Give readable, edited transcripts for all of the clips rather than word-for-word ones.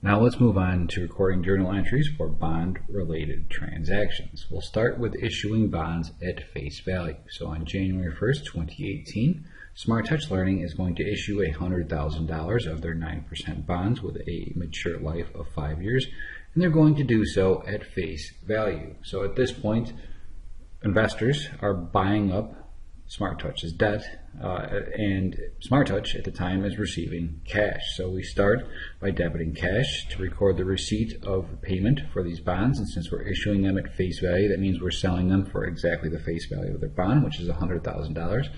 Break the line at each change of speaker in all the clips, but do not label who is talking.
Now let's move on to recording journal entries for bond-related transactions. We'll start with issuing bonds at face value. So on January 1st, 2018, Smart Touch Learning is going to issue $100,000 of their 9% bonds with a mature life of 5 years, and they're going to do so at face value. So at this point, investors are buying up Smart Touch's debt, and Smart Touch at the time is receiving cash. So we start by debiting cash to record the receipt of payment for these bonds, and since we're issuing them at face value, that means we're selling them for exactly the face value of their bond, which is $100,000.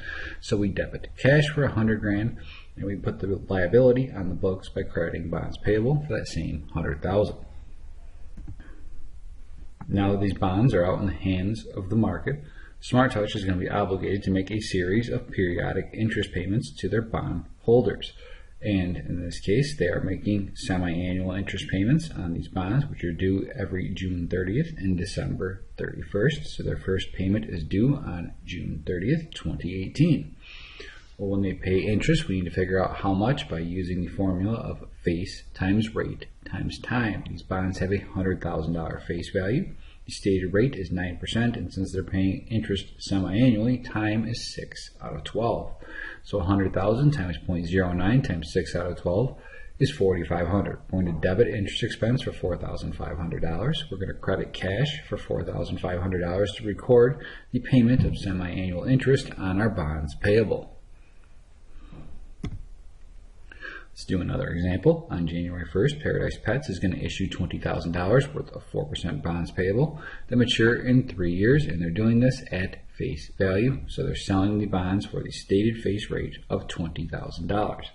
So we debit cash for $100,000, and we put the liability on the books by crediting bonds payable for that same $100,000. Now that these bonds are out in the hands of the market, Smart Touch is going to be obligated to make a series of periodic interest payments to their bond holders. And in this case, they are making semi-annual interest payments on these bonds, which are due every June 30th and December 31st. So their first payment is due on June 30th, 2018. Well, when they pay interest, we need to figure out how much by using the formula of face times rate times time. These bonds have a $100,000 face value. The stated rate is 9%, and since they're paying interest semi-annually, time is 6 out of 12. So 100,000 times 0.09 times 6 out of 12 is 4,500. We're going to debit interest expense for $4,500. We're going to credit cash for $4,500 to record the payment of semi-annual interest on our bonds payable. Let's do another example. On January 1st, Paradise Pets is going to issue $20,000 worth of 4% bonds payable that mature in 3 years, and they're doing this at face value. So they're selling the bonds for the stated face rate of $20,000.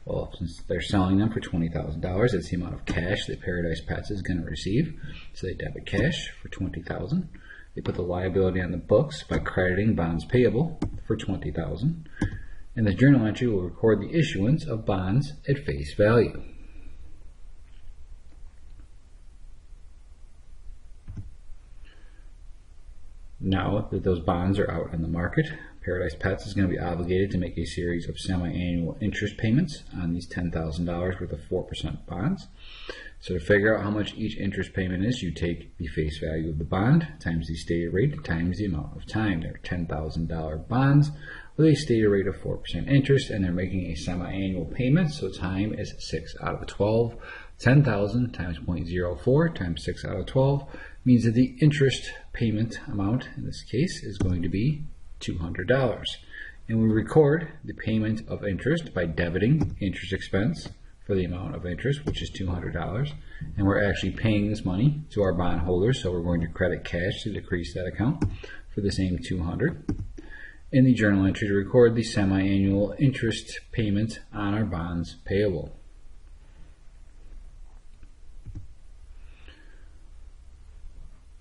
Well, since they're selling them for $20,000, that's the amount of cash that Paradise Pets is going to receive. So they debit cash for $20,000. They put the liability on the books by crediting bonds payable for $20,000. And the journal entry will record the issuance of bonds at face value. Now that those bonds are out in the market, Paradise Pets is going to be obligated to make a series of semi-annual interest payments on these $10,000 worth of 4% bonds. So to figure out how much each interest payment is, you take the face value of the bond times the stated rate times the amount of time. They're $10,000 bonds with a stated rate of 4% interest, and they're making a semi-annual payment, so time is 6 out of 12. 10,000 times 0.04 times 6 out of 12 means that the interest payment amount in this case is going to be $200. And we record the payment of interest by debiting interest expense for the amount of interest, which is $200, and we're actually paying this money to our bond holders, so we're going to credit cash to decrease that account for the same $200. In the journal entry to record the semi-annual interest payment on our bonds payable.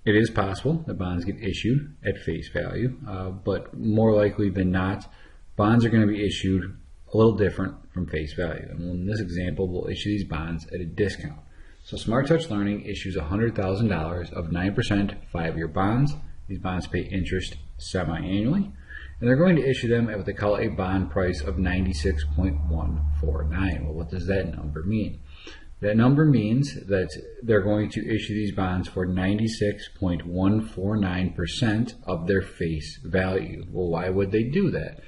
It is possible that bonds get issued at face value, but more likely than not, bonds are going to be issued a little different from face value. And in this example, we'll issue these bonds at a discount. So Smart Touch Learning issues $100,000 of 9% 5-year bonds. These bonds pay interest semi-annually, and they're going to issue them at what they call a bond price of 96.149. Well, what does that number mean? That number means that they're going to issue these bonds for 96.149% of their face value. Well, why would they do that?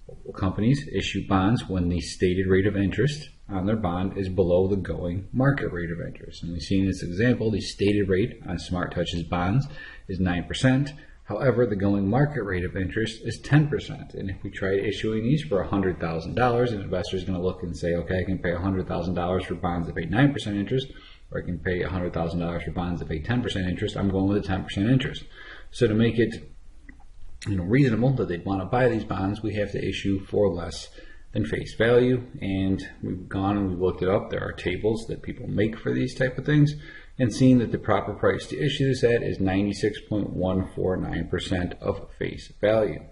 Well, companies issue bonds when the stated rate of interest on their bond is below the going market rate of interest. And we see in this example, the stated rate on Smart Touch's bonds is 9%. However, the going market rate of interest is 10%. And if we try issuing these for $100,000, an investor is going to look and say, okay, I can pay $100,000 for bonds that pay 9% interest, or I can pay $100,000 for bonds that pay 10% interest. I'm going with a 10% interest. So to make it reasonable that they'd want to buy these bonds, we have to issue for less than face value. And we've gone and we've looked it up. There are tables that people make for these type of things, and seen that the proper price to issue this at is 96.149% of face value.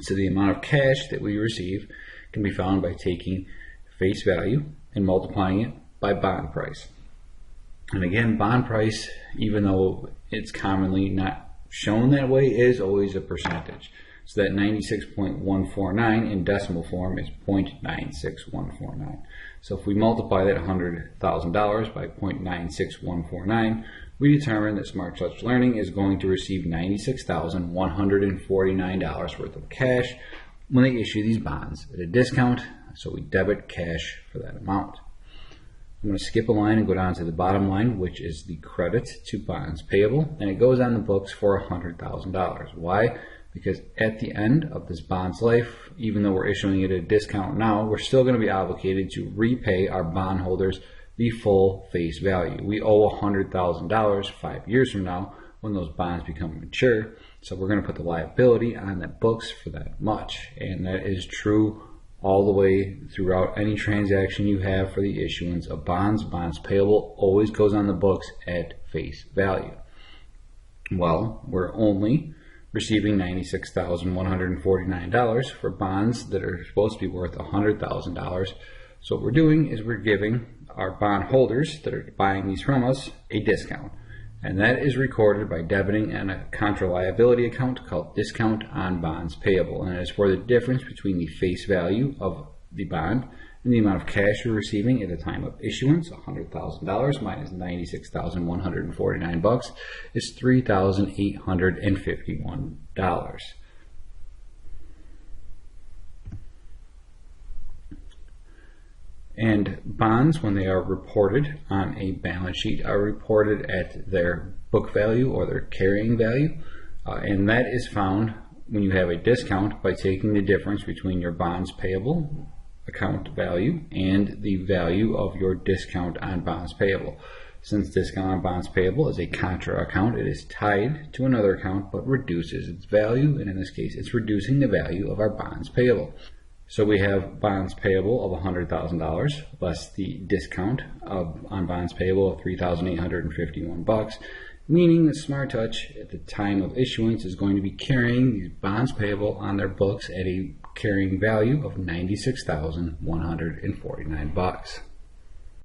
So the amount of cash that we receive can be found by taking face value and multiplying it by bond price. And again, bond price, even though it's commonly not shown that way, is always a percentage. So that 96.149 in decimal form is 0.96149. So if we multiply that $100,000 by 0.96149, we determine that Smart Touch Learning is going to receive $96,149 worth of cash when they issue these bonds at a discount, so we debit cash for that amount. I'm going to skip a line and go down to the bottom line, which is the credit to bonds payable, and it goes on the books for $100,000. Why? Because at the end of this bond's life, even though we're issuing it at a discount now, we're still going to be obligated to repay our bondholders the full face value. We owe $100,000 5 years from now when those bonds become mature, so we're going to put the liability on the books for that much, and that is true all the way throughout any transaction you have for the issuance of bonds. Bonds payable always goes on the books at face value. Well, we're only receiving $96,149 for bonds that are supposed to be worth $100,000. So what we're doing is we're giving our bond holders that are buying these from us a discount. And that is recorded by debiting in a contra liability account called discount on bonds payable. And it is for the difference between the face value of the bond and the amount of cash you're receiving at the time of issuance. $100,000 minus $96,149 is $3,851. And bonds, when they are reported on a balance sheet, are reported at their book value or their carrying value. And that is found when you have a discount by taking the difference between your bonds payable account value and the value of your discount on bonds payable. Since discount on bonds payable is a contra account, it is tied to another account but reduces its value, and in this case it's reducing the value of our bonds payable. So we have bonds payable of $100,000 less the discount on bonds payable of $3,851, meaning that Smart Touch at the time of issuance is going to be carrying these bonds payable on their books at a carrying value of $96,149.